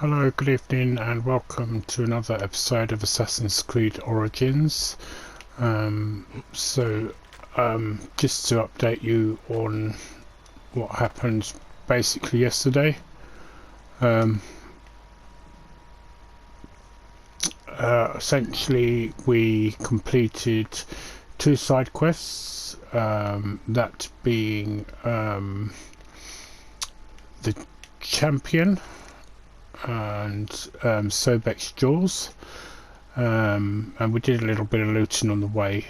Hello, good evening, and welcome to another episode of Assassin's Creed Origins. Just to update you on what happened basically yesterday. Essentially, we completed two side quests, that being the champion and Sobek's Jaws, and we did a little bit of looting on the way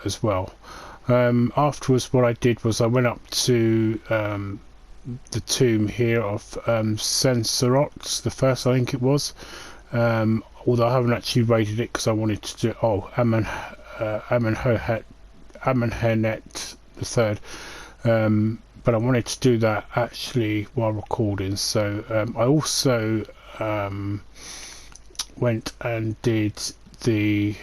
as well. Afterwards, what I did was I went up to the tomb here of Sensorot, the first, I think it was, although I haven't actually raided it because I wanted to do Amenhotep the third, but I wanted to do that actually while recording. So I also went and did the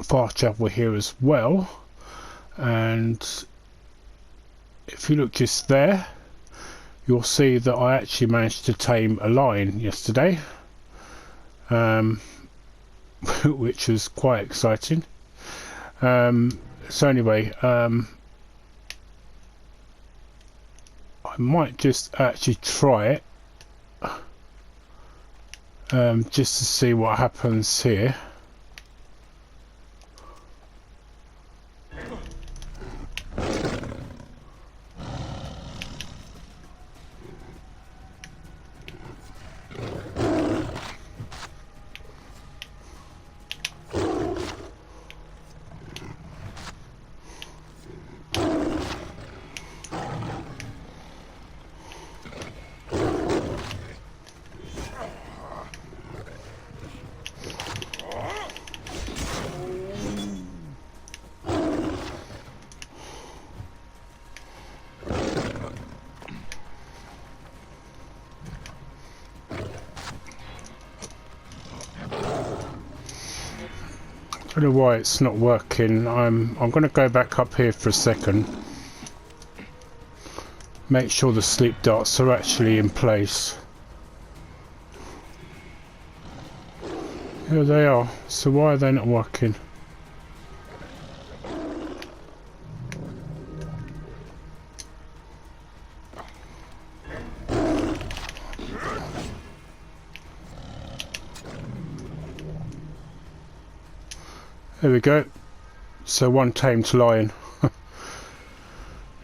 fast travel here as well, and if you look just there, you'll see that I actually managed to tame a lion yesterday, which was quite exciting. So anyway, I might just actually try it, just to see what happens here. I don't know why it's not working. I'm going to go back up here for a second. Make sure the sleep darts are actually in place. Here they are. So why are they not working? There we go. So one tamed lion.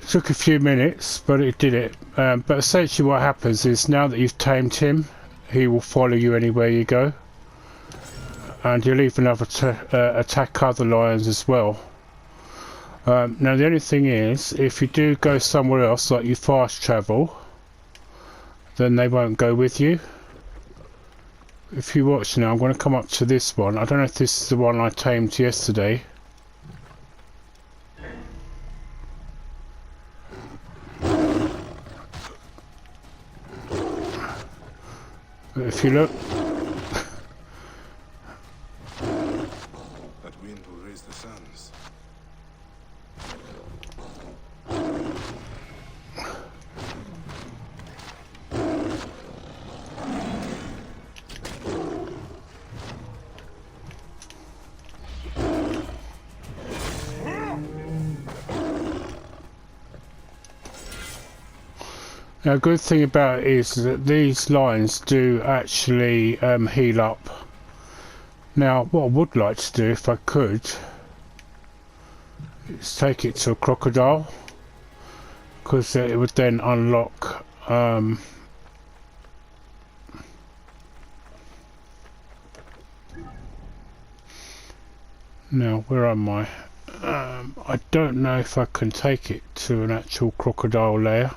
Took a few minutes, but it did it. But essentially what happens is, now that you've tamed him, he will follow you anywhere you go. And you'll even have attack other lions as well. Now the only thing is, if you do go somewhere else, like you fast travel, then they won't go with you. If you watch now, I'm going to come up to this one. I don't know if this is the one I tamed yesterday. But if you look, that wind will raise the suns. now a good thing about it is that these lions do actually heal up. Now what I would like to do, if I could, is take it to a crocodile, because it would then unlock now where am I? I don't know if I can take it to an actual crocodile lair.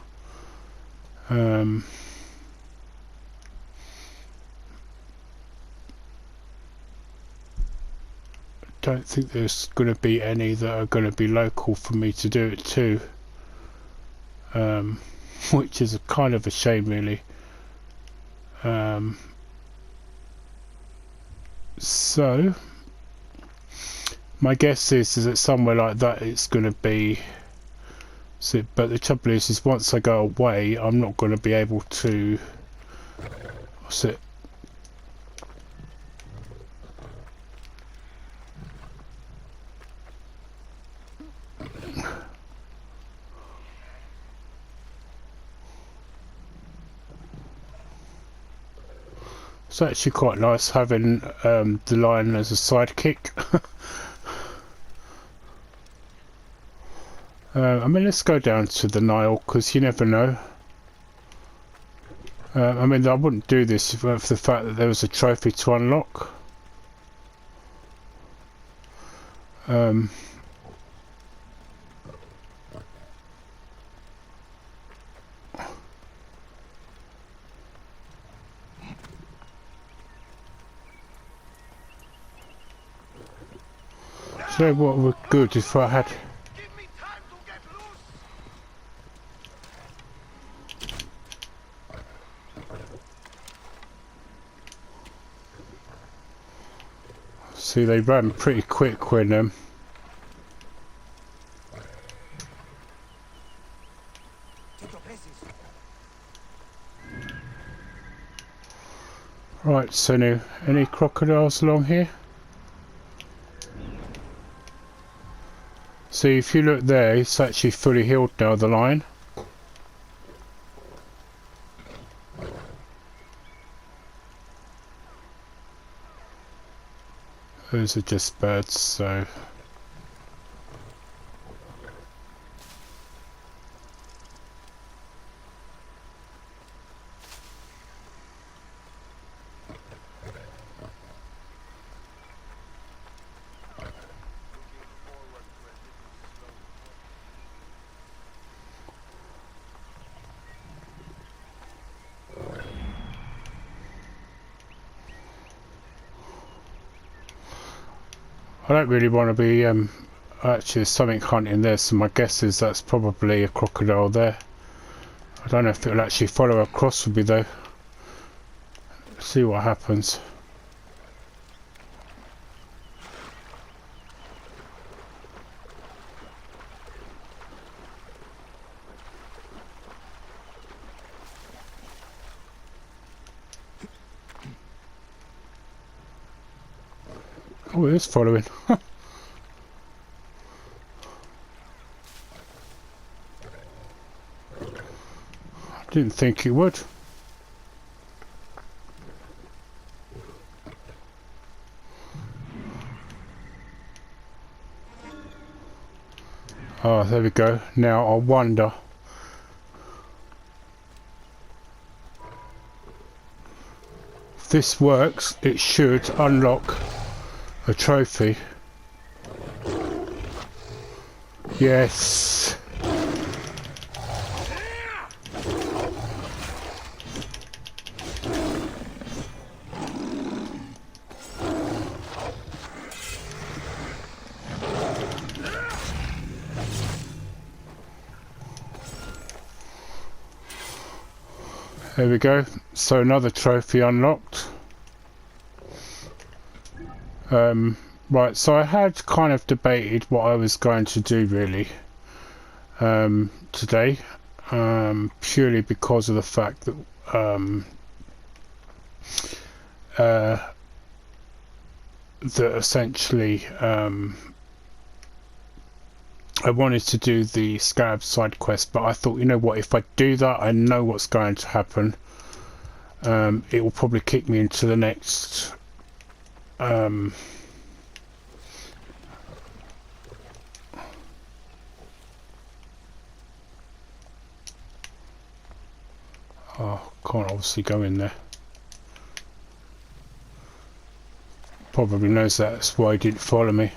Don't think there's going to be any that are going to be local for me to do it to, which is a kind of a shame really. So my guess is that somewhere like that it's going to be So, but the trouble is once I go away, I'm not going to be able to. What's it? It's actually quite nice having the lion as a sidekick. I mean, let's go down to the Nile, because you never know. I mean, I wouldn't do this for the fact that there was a trophy to unlock. So what would good if I had... See, they ran pretty quick when Right, so now, any crocodiles along here? See, if you look there, it's actually fully healed now, the lion. Those are just birds, so... I don't really want to be, actually there's something hunting there, so my guess is that's probably a crocodile there. I don't know if it'll actually follow across with me though. Let's see what happens. Oh, it is following. I didn't think it would. Oh, there we go. Now I wonder. If this works, it should unlock a trophy. Yes. There we go. So another trophy unlocked. Right, so I had kind of debated what I was going to do really today, purely because of the fact that that essentially I wanted to do the Scarab side quest, but I thought, you know what, if I do that, I know what's going to happen. It will probably kick me into the next oh, can't obviously go in there. Probably knows that, that's why he didn't follow me.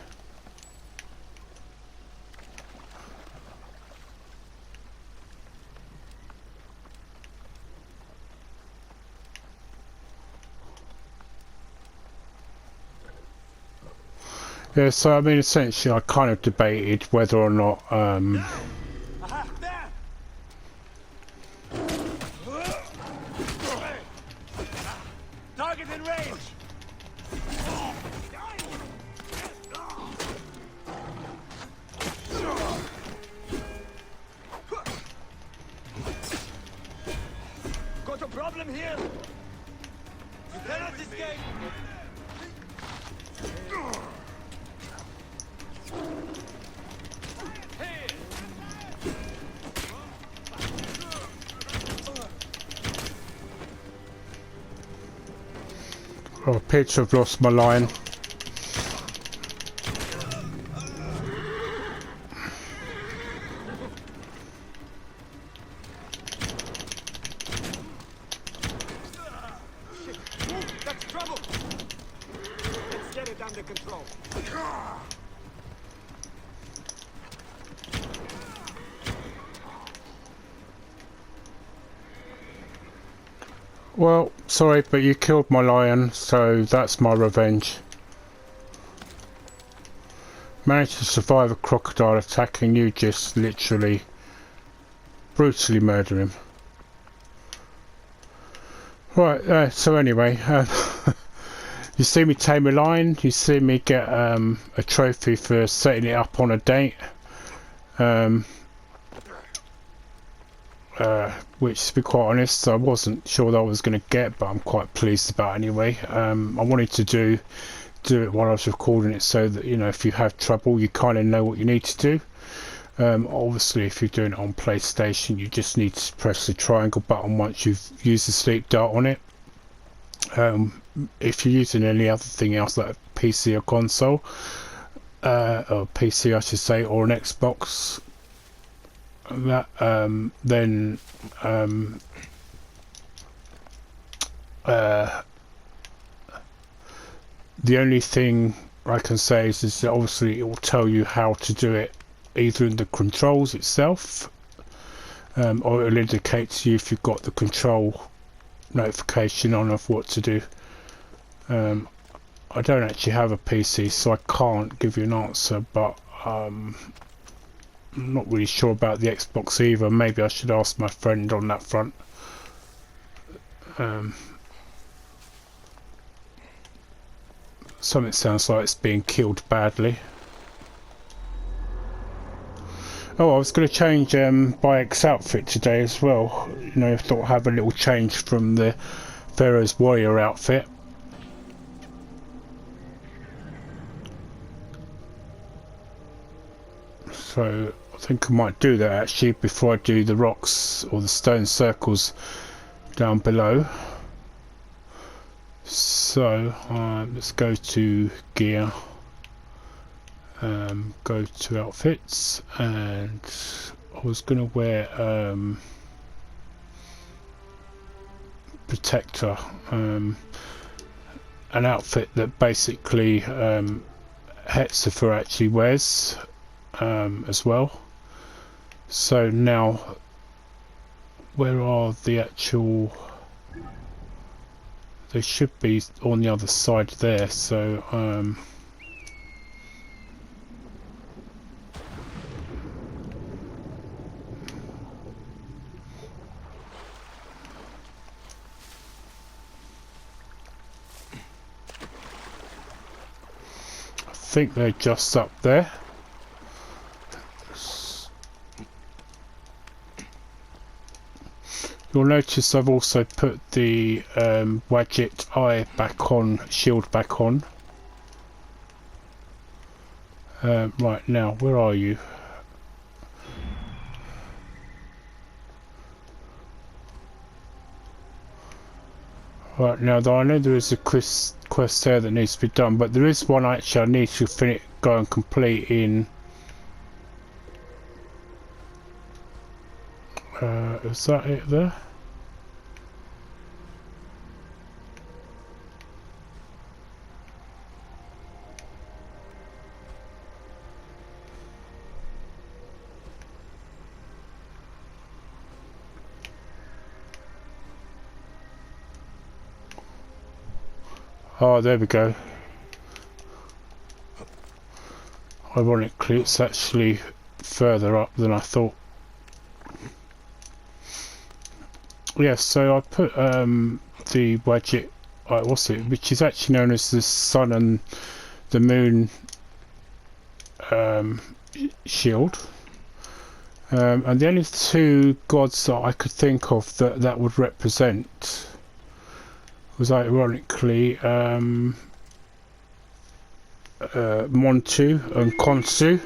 Yeah, so I mean, essentially, I kind of debated whether or not Target in range. got a problem here? You cannot escape! I appear to have lost my lion. That's trouble! Let's get it under control. Well, sorry, but you killed my lion, so that's my revenge. Managed to survive a crocodile attack and you just literally brutally murder him. Right, so anyway, you see me tame a lion, you see me get a trophy for setting it up on a date. Which, to be quite honest, I wasn't sure that I was going to get, but I'm quite pleased about anyway. I wanted to do it while I was recording it, so that, you know, if you have trouble, you kind of know what you need to do. Obviously, if you're doing it on PlayStation, you just need to press the triangle button once you've used the sleep dart on it. If you're using any other thing else, like PC or console, or PC I should say, or an Xbox, that then the only thing I can say is that obviously it will tell you how to do it either in the controls itself, or it will indicate to you if you've got the control notification on of what to do. I don't actually have a PC, so I can't give you an answer, but I'm not really sure about the Xbox either. Maybe I should ask my friend on that front. Something sounds like it's being killed badly. Oh, I was going to change Bayek's outfit today as well. You know, I thought I'd have a little change from the Pharaoh's warrior outfit. So I think I might do that actually before I do the rocks or the stone circles down below. So let's go to gear, go to outfits, and I was going to wear protector, an outfit that basically Hetzefer actually wears as well. So now, where are the actual? They should be on the other side there. So I think they're just up there. You'll notice I've also put the Wadjet eye back on, shield back on. Right, now, where are you? Right, now I know there is a quest there that needs to be done, but there is one actually I need to finish, go and complete in... is that it there? Oh, there we go. Ironically, it's actually further up than I thought. Yes, so I put the Wadjet, what's it, which is actually known as the Sun and the Moon shield. And the only two gods that I could think of that would represent was ironically Montu and Khonsu.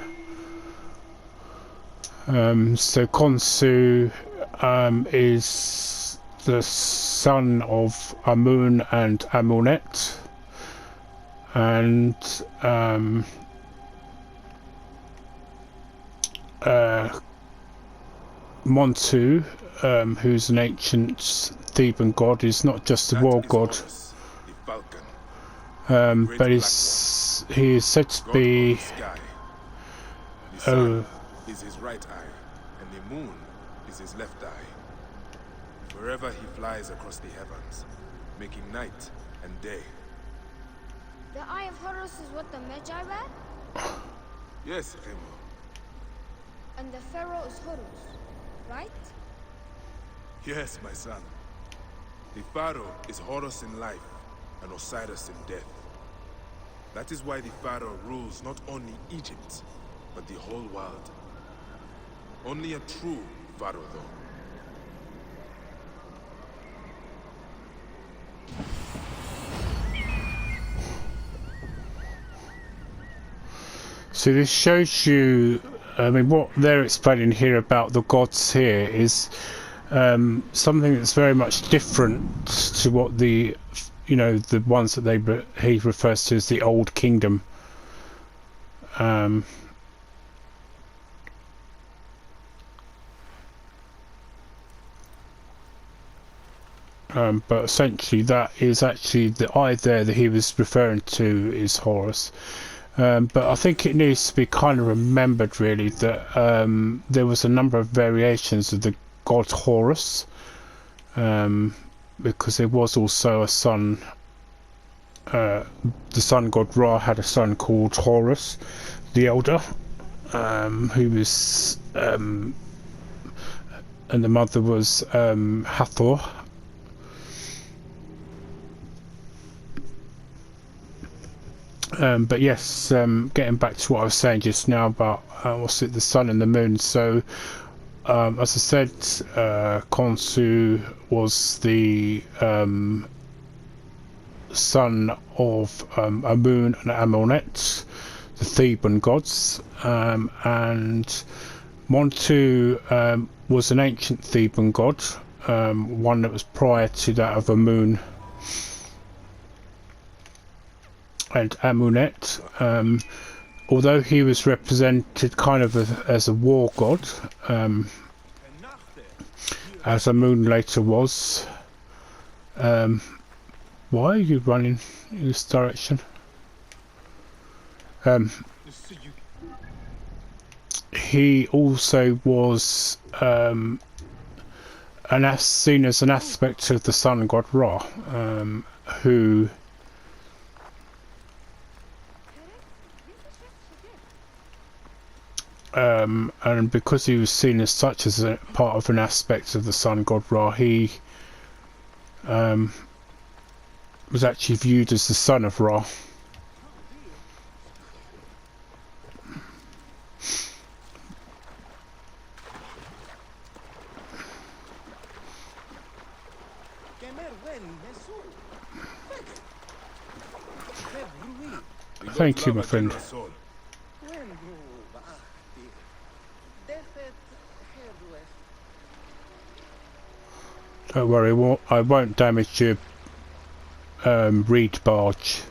So Khonsu is the son of Amun and Amunet, and Montu, who's an ancient Theban god, is not just a war god, Horus, the falcon, but he is said to god be. of the sky. The sun is his right eye, and the moon is his left eye. Wherever he flies across the heavens, making night and day. The Eye of Horus is what the Magi read? Yes, Remo. And the Pharaoh is Horus, right? Yes, my son. The Pharaoh is Horus in life and Osiris in death. That is why the Pharaoh rules not only Egypt, but the whole world. Only a true Pharaoh, though. So this shows you, I mean, what they're explaining here about the gods here is something that's very much different to what the, you know, the ones that he refers to as the Old Kingdom. But essentially that is actually the eye there that he was referring to is Horus. But I think it needs to be kind of remembered really that there was a number of variations of the god Horus, because there was also a son, the sun god Ra had a son called Horus the Elder, who was, and the mother was Hathor. But yes, getting back to what I was saying just now about what's it, the sun and the moon. So, as I said, Khonsu was the son of Amun and Amunet, the Theban gods, and Montu was an ancient Theban god, one that was prior to that of Amun and Amunet, although he was represented kind of as a war god, as Amun later was. Why are you running in this direction? He also was seen as an aspect of the sun god Ra, who and because he was seen as such as a part of an aspect of the sun god Ra, he was actually viewed as the son of Ra. Thank you, my friend. Don't worry, I won't damage your reed barge.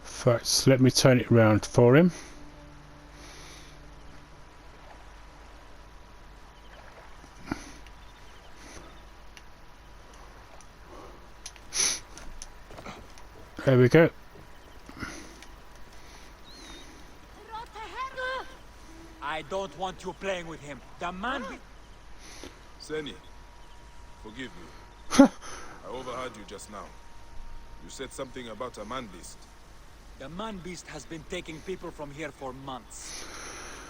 First, let me turn it round for him. There we go. I don't want you playing with him. The man... Seni, forgive me. I overheard you just now. You said something about a man-beast. The man-beast has been taking people from here for months.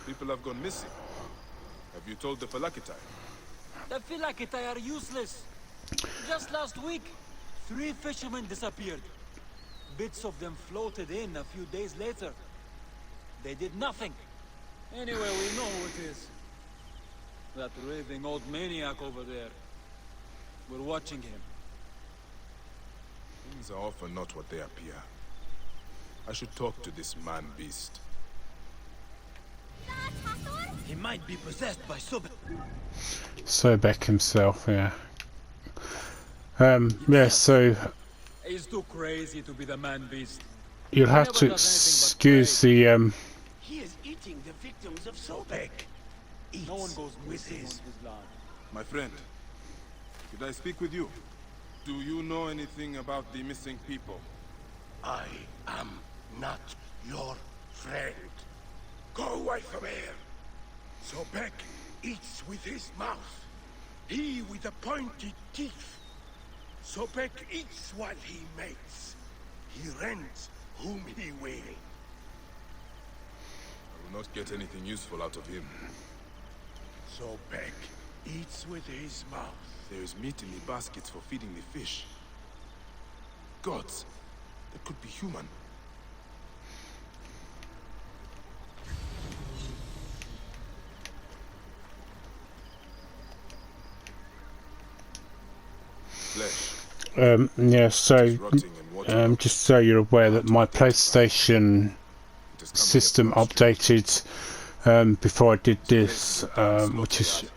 People have gone missing. Have you told the Phylakitai? The Phylakitai are useless. Just last week, 3 fishermen disappeared. Bits of them floated in a few days later. They did nothing. Anyway, we know who it is. That raving old maniac over there. We're watching him. Things are often not what they appear. I should talk to this man-beast. He might be possessed by Sobek. Sobek himself, yeah. Yeah, so He's too crazy to be the man-beast. you'll have to excuse the He is eating the victims of Sobek. No one goes with missing his. on his land. My friend, could I speak with you? Do you know anything about the missing people? I am not your friend. Go away from here. Sobek eats with his mouth. He with the pointed teeth. Sobek eats while he mates. He rends whom he will. I will not get anything useful out of him. Sobek eats with his mouth. There is meat in the baskets for feeding the fish. Gods, that could be human. Flesh. yeah, so It's rotting and watering. just so you're aware that my PlayStation It has come system here from Australia. updated before I did this, which is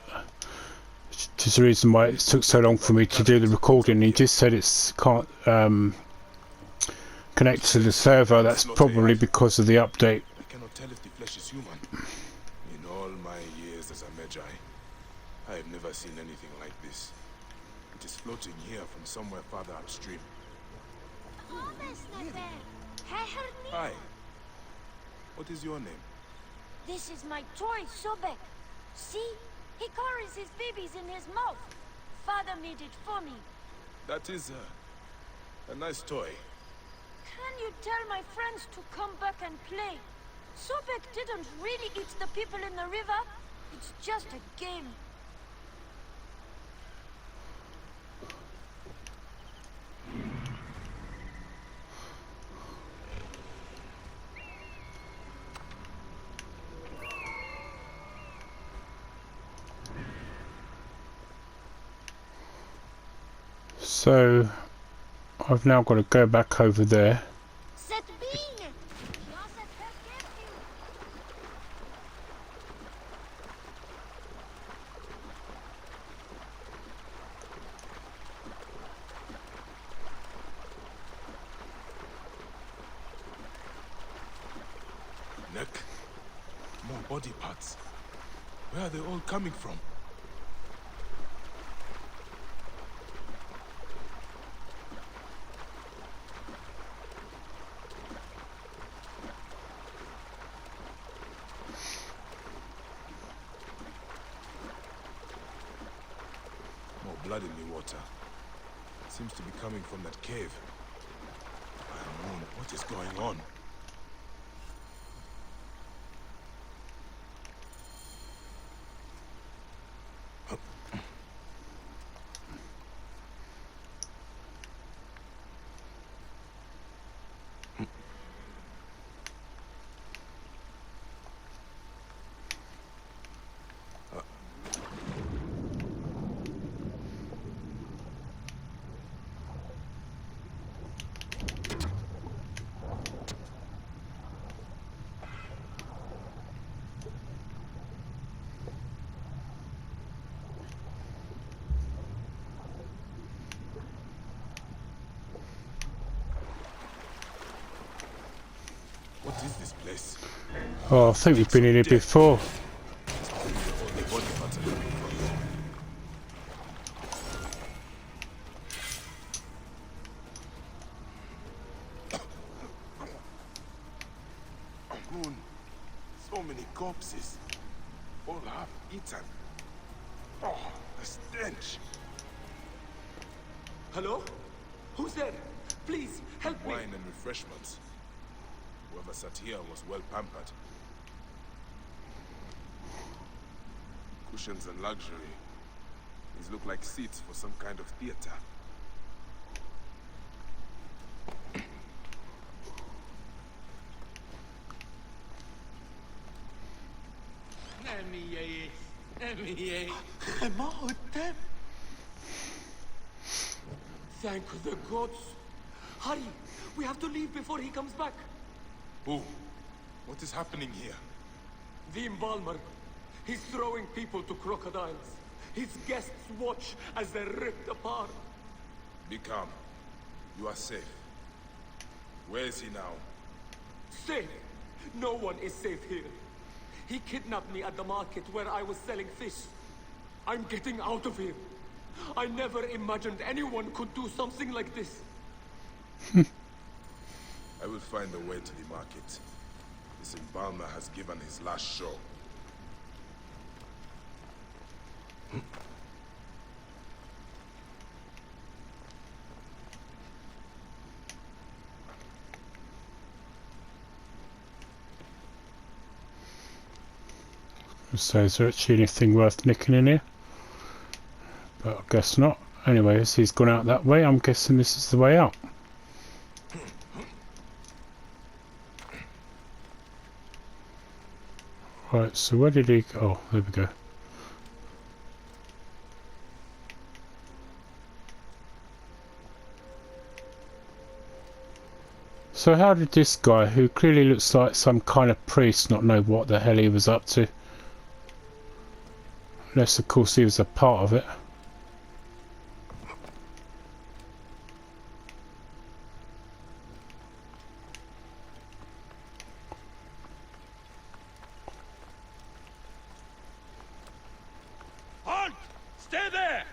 the reason why it took so long for me to do the recording. He just said it's can't connect to the server. That's probably because of the update. I cannot tell if the flesh is human. In all my years as a Magi, I have never seen anything like this. It is floating here from somewhere farther upstream. Hi. What is your name? This is my toy, Sobek. See? He carries his babies in his mouth. Father made it for me. That is a nice toy. Can you tell my friends to come back and play? Sobek didn't really eat the people in the river. It's just a game. So I've now got to go back over there. Set being. Neck. More body parts. Where are they all coming from? More blood in the water. Seems to be coming from that cave. Moon, what is going on? What is this place? Oh, I think we've been in here before. All the body parts are coming from. Moon, so many corpses, all half eaten. Oh, the stench. Hello? Who's there? Please, help me. Wine and refreshments. Whoever sat here was well pampered. Cushions and luxury. These look like seats for some kind of theater. Thank the gods. Hurry! We have to leave before he comes back. Who? What is happening here? The embalmer. He's throwing people to crocodiles. His guests watch as they're ripped apart. Be calm. You are safe. Where is he now? Safe? No one is safe here. He kidnapped me at the market where I was selling fish. I'm getting out of here. I never imagined anyone could do something like this. I will find a way to the market. This embalmer has given his last show. So is there actually anything worth nicking in here? But I guess not. Anyway, as he's gone out that way, I'm guessing this is the way out. Right, so where did he go? Oh, there we go. So how did this guy, who clearly looks like some kind of priest, not know what the hell he was up to? Unless of course he was a part of it. Halt! Stay there!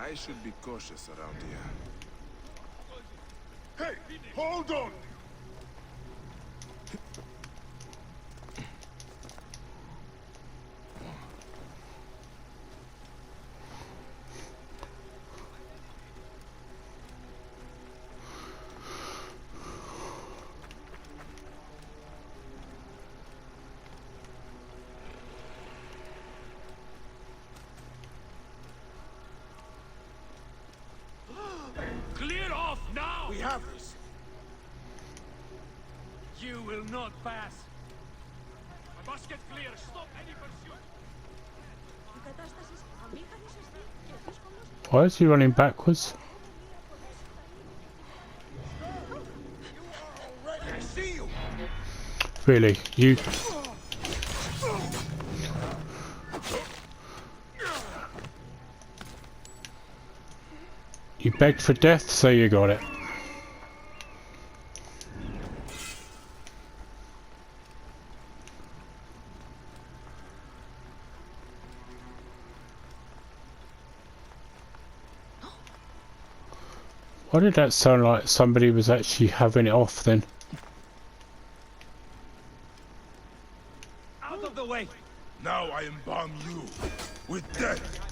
I should be cautious around here. Hey, hold on! Clear off now! We have this. You will not pass. I must get clear. Stop any pursuit. Why is he running backwards? I see you. Really? You... You begged for death, so you got it. Why did that sound like somebody was actually having it off then? Out of the way. Now I embalm you with death.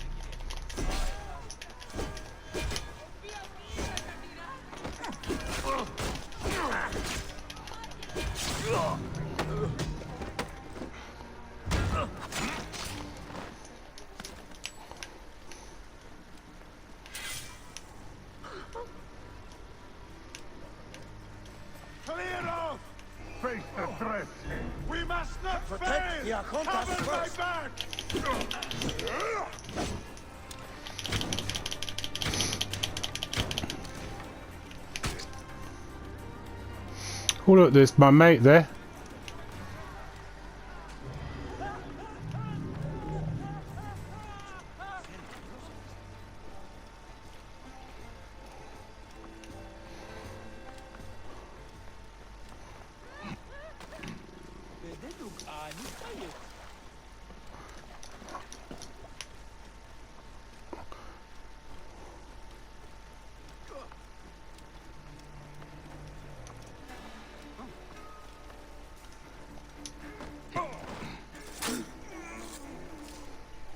Clear off! Face the threat. We must not fail! Cover my back! Oh look, there's my mate there.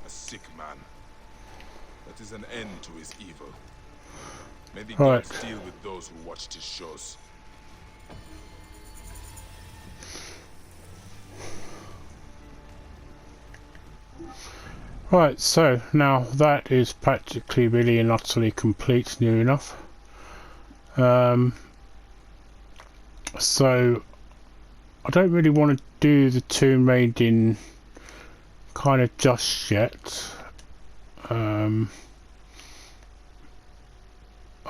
Sick man. That is an end to his evil. May the Right. gods deal with those who watched his shows. Right, so now that is practically really and utterly complete, near enough. So I don't really want to do the tomb raiding kind of just yet. I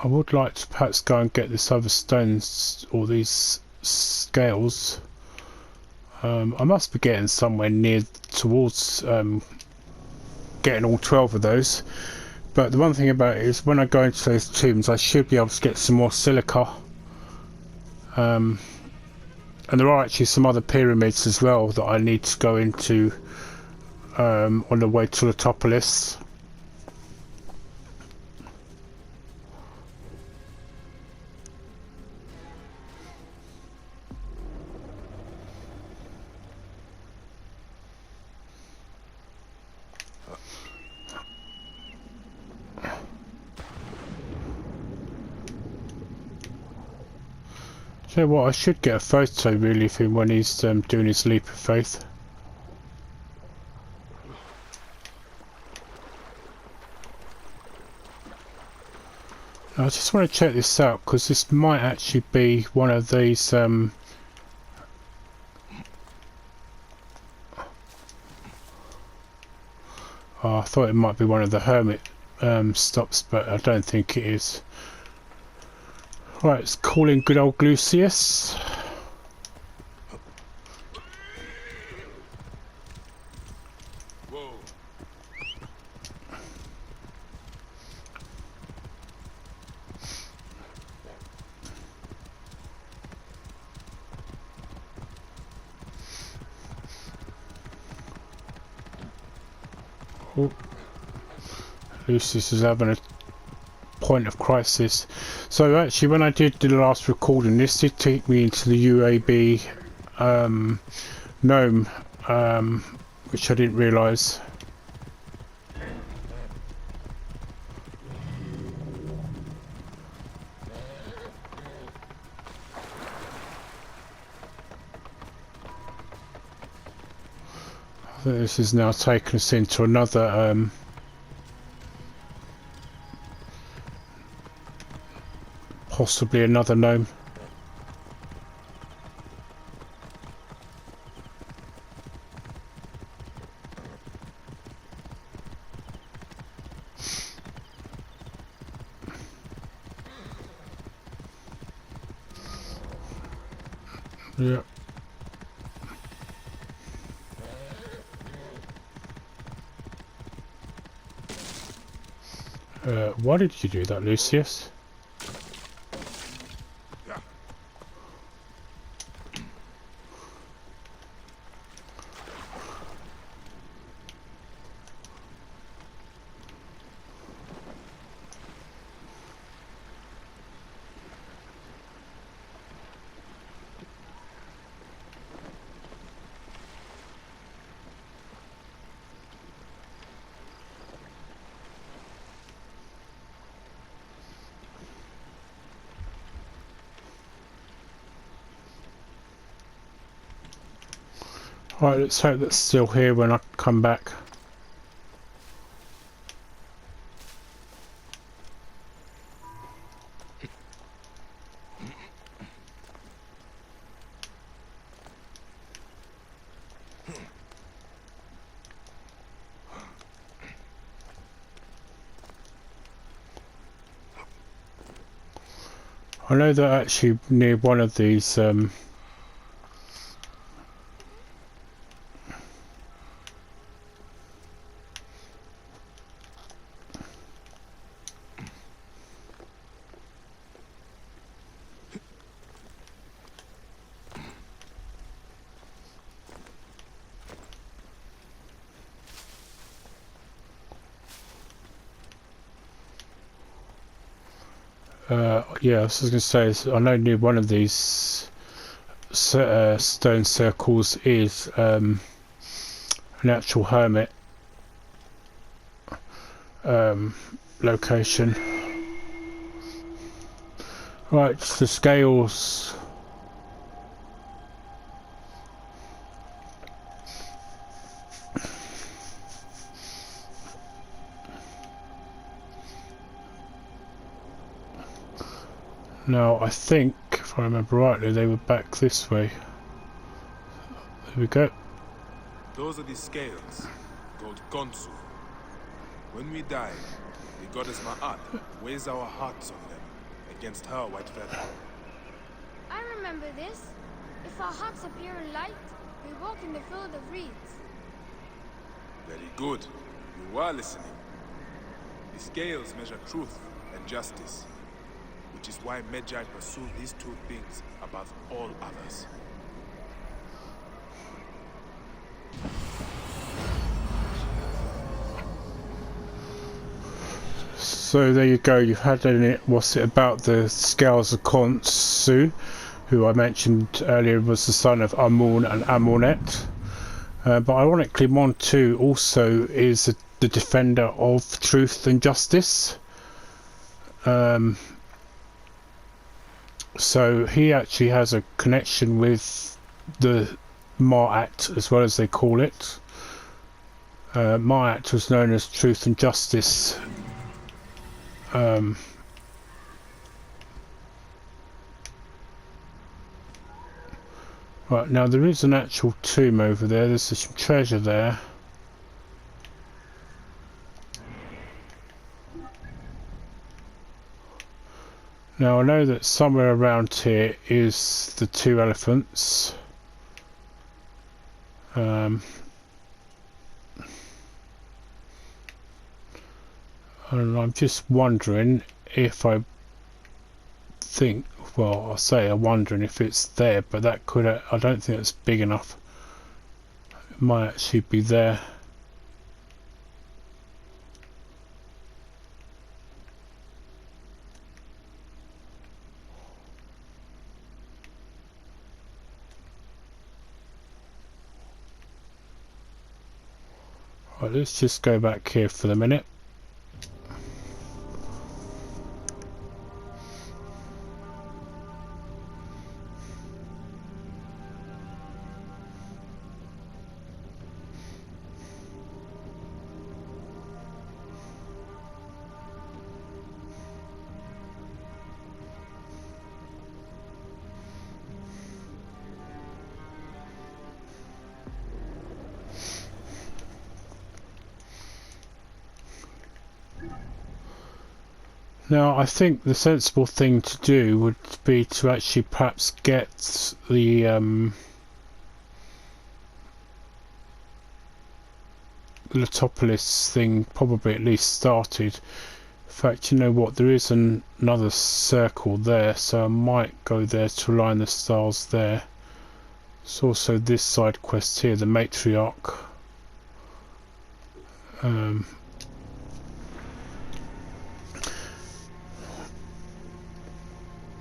would like to perhaps go and get this other stones or these scales. I must be getting somewhere near towards getting all 12 of those, but the one thing about it is when I go into those tombs I should be able to get some more silica, and there are actually some other pyramids as well that I need to go into on the way to Letopolis. So what, I should get a photo really of him when he's doing his leap of faith. I just want to check this out because this might actually be one of these oh, I thought it might be one of the hermit stops, but I don't think it is. Right, let's call in good old Lucius. Whoa. Oh. Lucius is having a point of crisis. So actually when I did the last recording, this did take me into the UAB gnome, which I didn't realise. I think this has now taken us into another possibly another gnome. Yeah. Why did you do that, Lucius? Right, let's hope that's still here when I come back. I know that actually near one of these yeah, I was going to say, I know near one of these stone circles is an actual hermit location. Right, the scales. Now I think, if I remember rightly, they were back this way. There we go. Those are the scales, called Gonsu. When we die, the goddess Ma'at weighs our hearts on them against her white feather. I remember this. If our hearts appear in light, we walk in the field of reeds. Very good. You are listening. The scales measure truth and justice, which is why Magi pursue these two things above all others. So there you go, you've had it. What's it about the scales of Khonsu, who I mentioned earlier was the son of Amun and Amunet. But ironically, Montu also is the defender of truth and justice. So he actually has a connection with the Ma'at, as well as they call it. Ma'at was known as Truth and Justice. Right, now there is an actual tomb over there. There's some treasure there. Now I know that somewhere around here is the two elephants. And I'm just wondering if I'm wondering if it's there, but that could, I don't think it's big enough. It might actually be there. Right, let's just go back here for the minute. Now I think the sensible thing to do would be to actually perhaps get the Letopolis thing probably at least started. In fact, you know what, there is another circle there, so I might go there to align the stars there. There's also this side quest here, the Matriarch.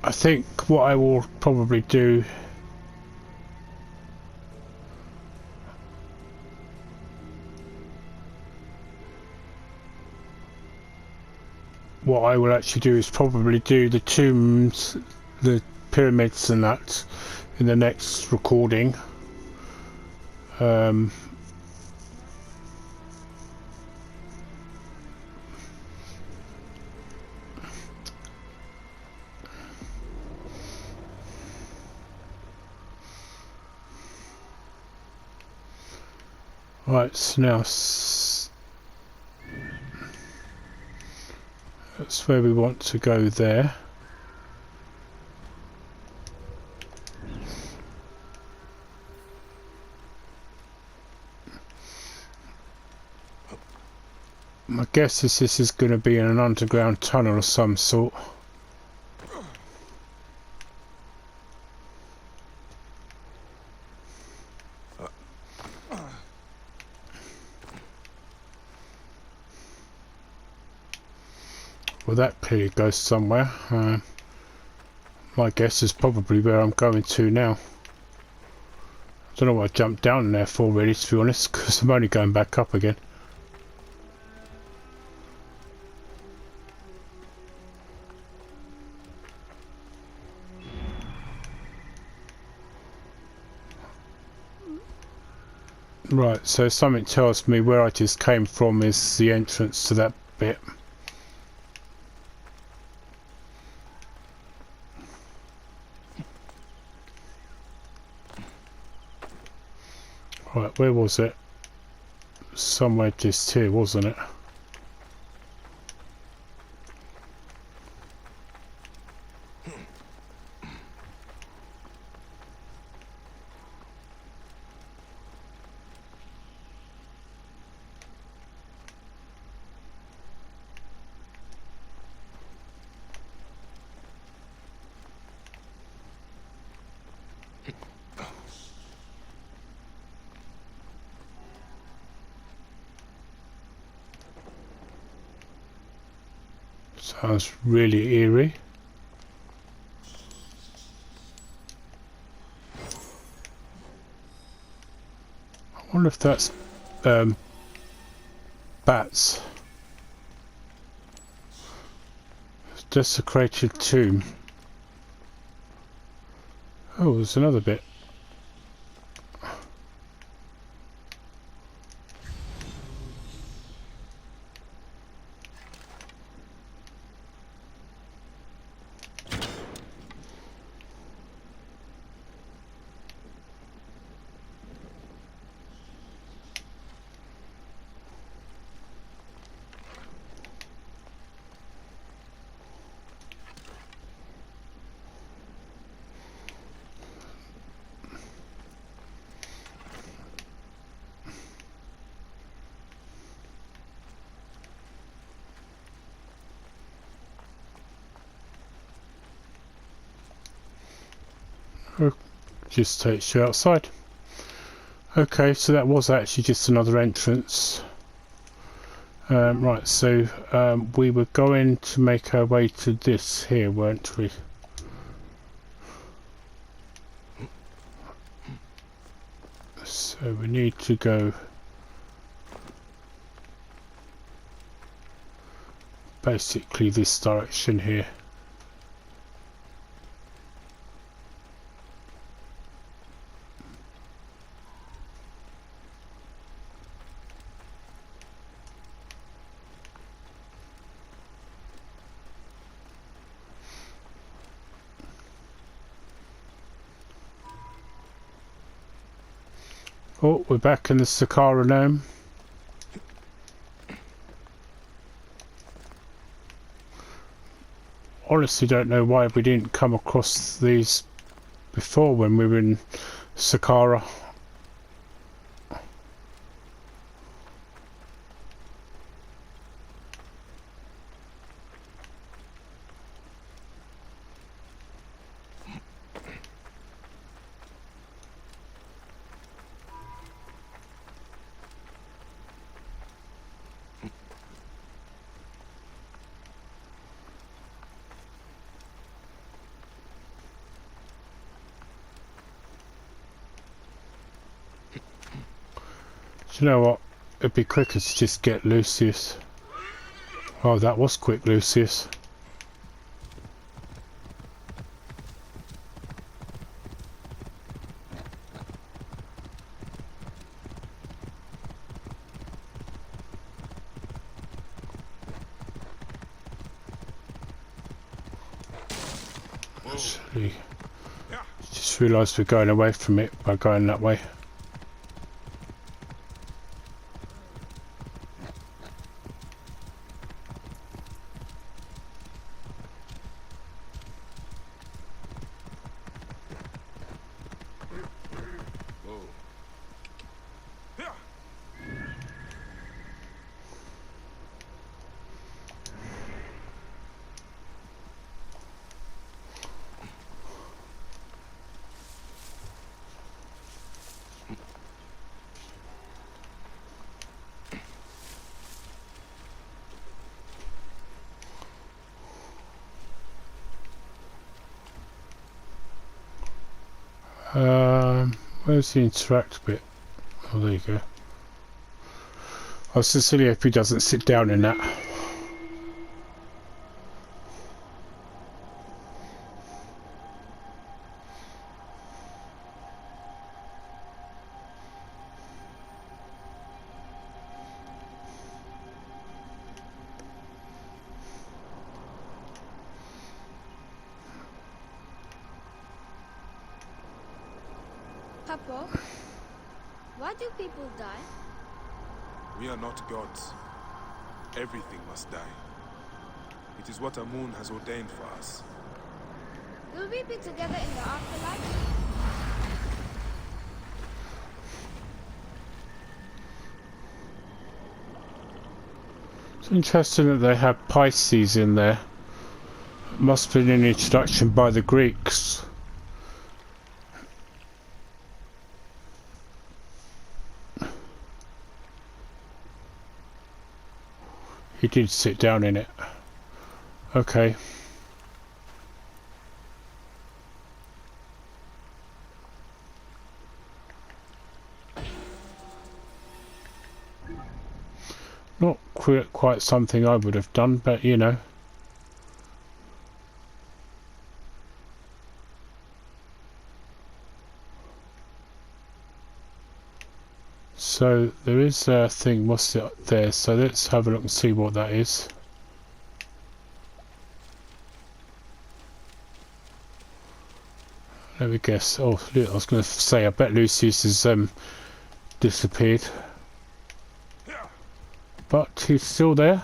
I think what I will probably do is probably do the tombs, the pyramids and that in the next recording. Right, so now that's where we want to go there. My guess is this is going to be in an underground tunnel of some sort. Well, that clearly goes somewhere. My guess is probably where I'm going to now. I don't know what I jumped down there for, really, to be honest, because I'm only going back up again. Right, so something tells me where I just came from is the entrance to that bit. Right, where was it? Somewhere just here, wasn't it? Sounds really eerie. I wonder if that's bats. Desecrated tomb. Oh, there's another bit. Just takes you outside. Okay, so that was actually just another entrance. Right, so we were going to make our way to this here, weren't we? So we need to go basically this direction here. Oh, we're back in the Sakara Gnome. Honestly don't know why we didn't come across these before when we were in Sakara. Do you know what? It'd be quicker to just get Lucius. Oh, that was quick, Lucius. Actually, just realised we're going away from it by going that way. Where's the interact bit? Oh, there you go. I was sincerely hope he doesn't sit down in that. Papa, Why do people die? We are not gods. Everything must die. It is what Amun has ordained for us. Will we be together in the afterlife? It's interesting that they have Pisces in there. Must have been an introduction by the Greeks. He did sit down in it. Okay. Not quite something I would have done, but you know. So there is a thing, what's it there? So let's have a look and see what that is. Let me guess. Oh, I was going to say, I bet Lucius has disappeared. But he's still there.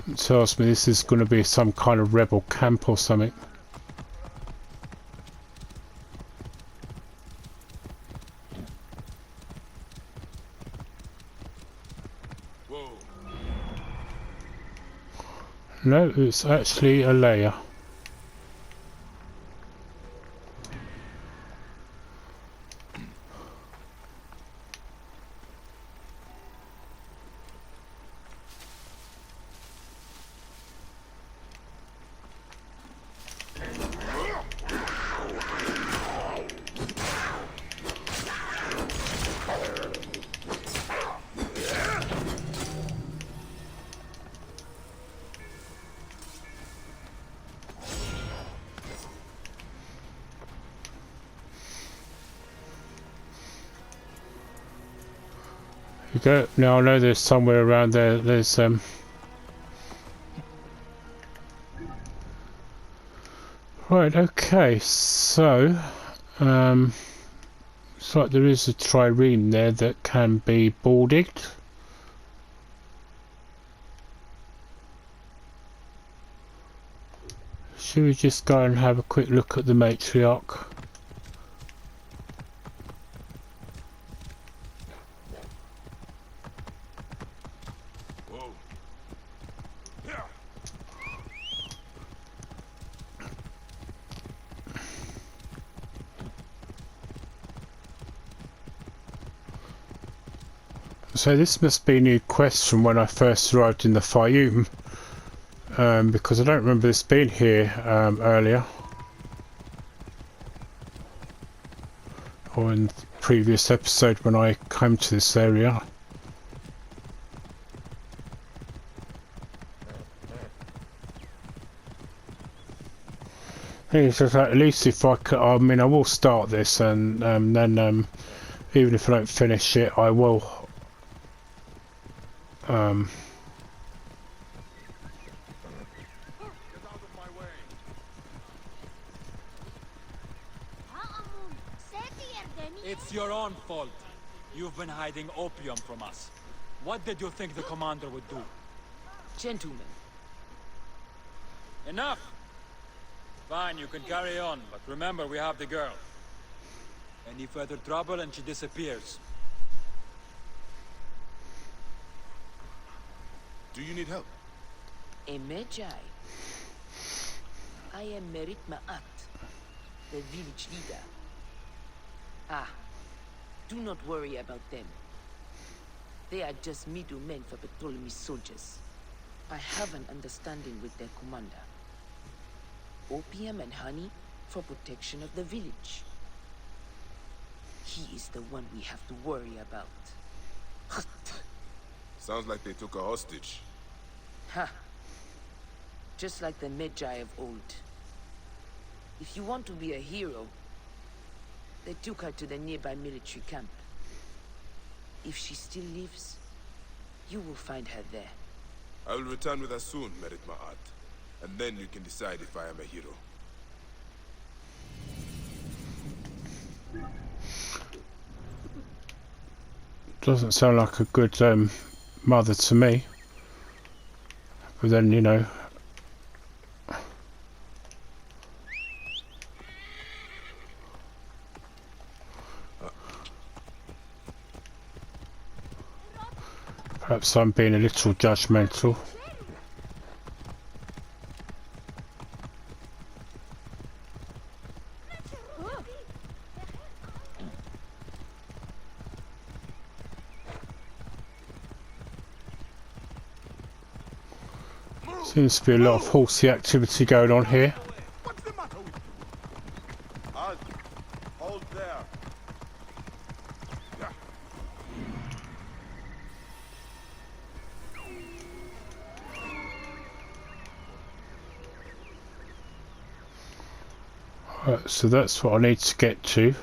It tells me this is going to be some kind of rebel camp or something. Whoa. No, it's actually a layer. You go. Now I know there's somewhere around there. There's Right. Okay. So looks like there is a trireme there that can be boarded. Should we just go and have a quick look at the Matriarch? So this must be a new quest from when I first arrived in the Fayoum, because I don't remember this being here earlier, or in the previous episode when I came to this area. It's just like, at least if I could, I mean I will start this and then even if I don't finish it I will It's your own fault. You've been hiding opium from us. What did you think the commander would do? Gentlemen. Enough! Fine, you can carry on, but remember we have the girl. Any further trouble and she disappears. Do you need help? A Magi. I am Merit Ma'at, the village leader. Ah, do not worry about them. They are just middlemen for Ptolemy's soldiers. I have an understanding with their commander. Opium and honey for protection of the village. He is the one we have to worry about. Sounds like they took a hostage. Ha! Just like the Magi of old. If you want to be a hero, they took her to the nearby military camp. If she still lives, you will find her there. I will return with us soon, Merit Ma'at. And then you can decide if I am a hero. Doesn't sound like a good mother to me. But then, you know... Perhaps I'm being a little judgmental. Seems to be a lot of horsey activity going on here. What's the matter with you? Halt! Hold there! Right, so that's what I need to get to.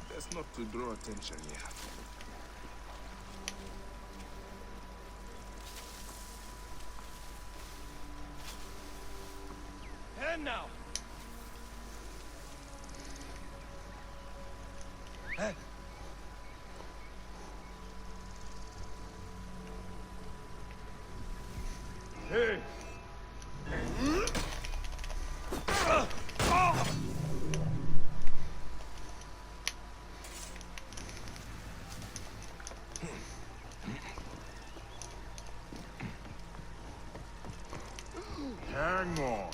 Best not to draw attention here. And now. Hey! Hang on.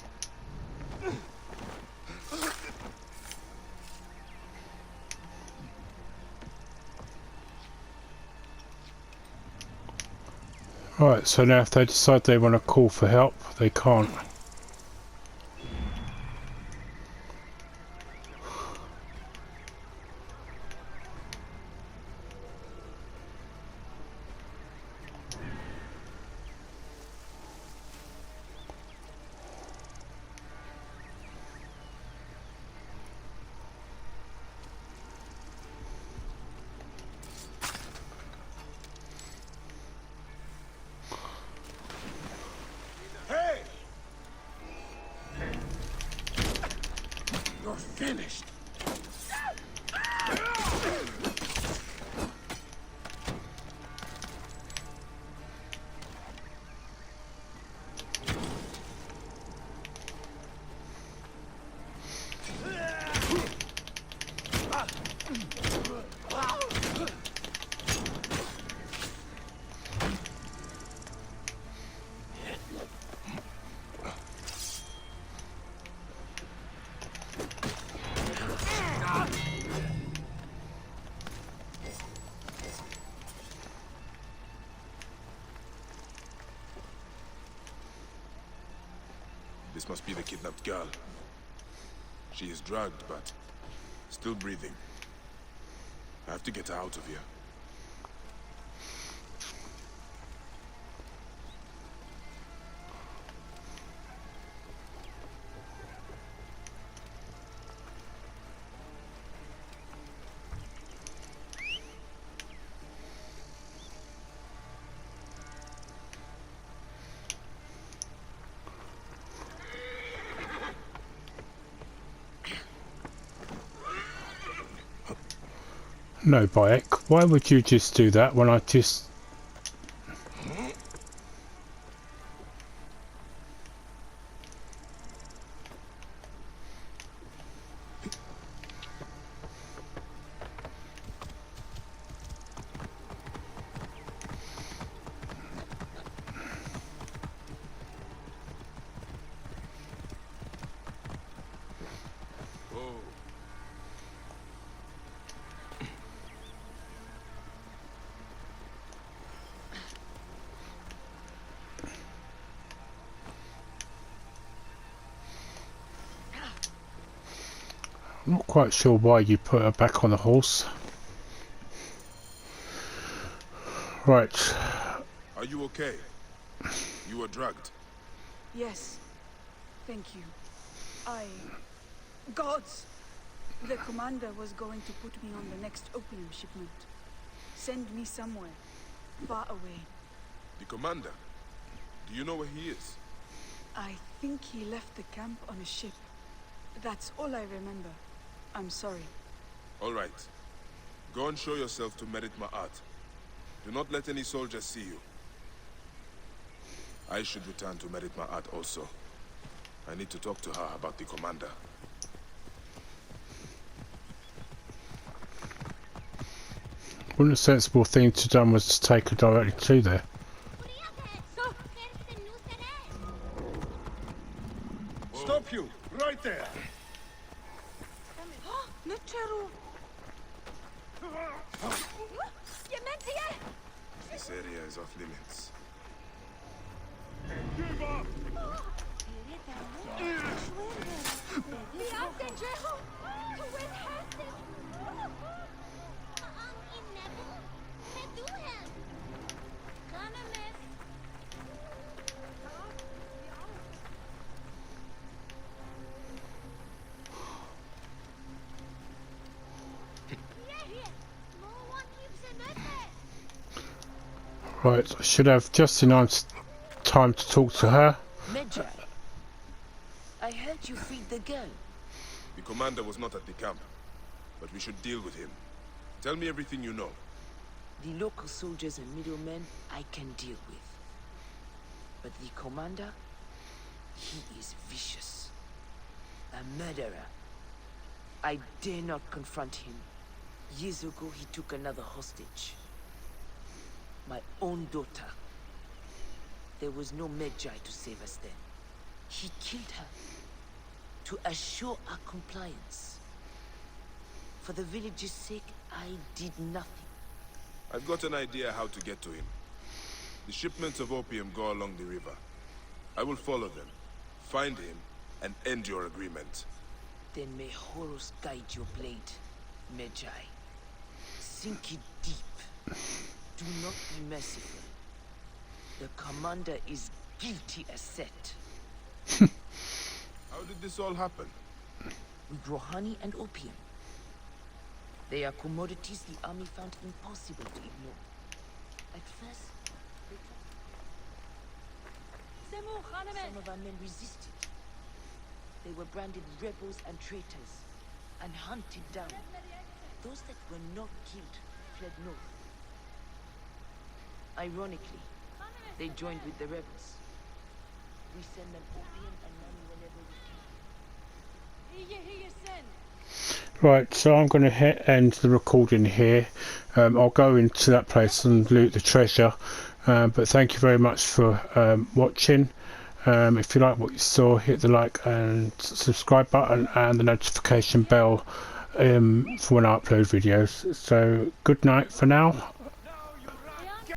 Right, so now if they decide they want to call for help, they can't. Hey! You're finished. This must be the kidnapped girl. She is drugged, but still breathing. I have to get her out of here. No, Bayek, why would you just do that when I just... I'm not quite sure why you put her back on the horse. Right. Are you okay? You were drugged. Yes. Thank you. Gods! The commander was going to put me on the next opium shipment. Send me somewhere, far away. The commander? Do you know where he is? I think he left the camp on a ship. That's all I remember. I'm sorry. All right. Go and show yourself to Merit Ma'at. Do not let any soldiers see you. I should return to Merit Ma'at also. I need to talk to her about the commander. Wouldn't a sensible thing to done was to take her directly to there. Stop you! Right there! This area is off limits. Right, I should have just enough time to talk to her. Medjay, I heard you freed the girl. The commander was not at the camp, but we should deal with him. Tell me everything you know. The local soldiers and middlemen I can deal with. But the commander, he is vicious. A murderer. I dare not confront him. Years ago he took another hostage. My own daughter. There was no Medjay to save us then. He killed her to assure our compliance. For the village's sake, I did nothing. I've got an idea how to get to him. The shipments of opium go along the river. I will follow them, find him, and end your agreement. Then may Horus guide your blade, Medjay. Sink it deep. Do not be merciful. The commander is guilty as set. How did this all happen? We grow honey and opium. They are commodities the army found impossible to ignore. At first, some of our men resisted. They were branded rebels and traitors, and hunted down. Those that were not killed fled north. Ironically, they joined with the rebels. We send them opium and money whenever we can. Right, so I'm going to end the recording here. I'll go into that place and loot the treasure. But thank you very much for watching. If you like what you saw, hit the like and subscribe button and the notification bell for when I upload videos. So good night for now.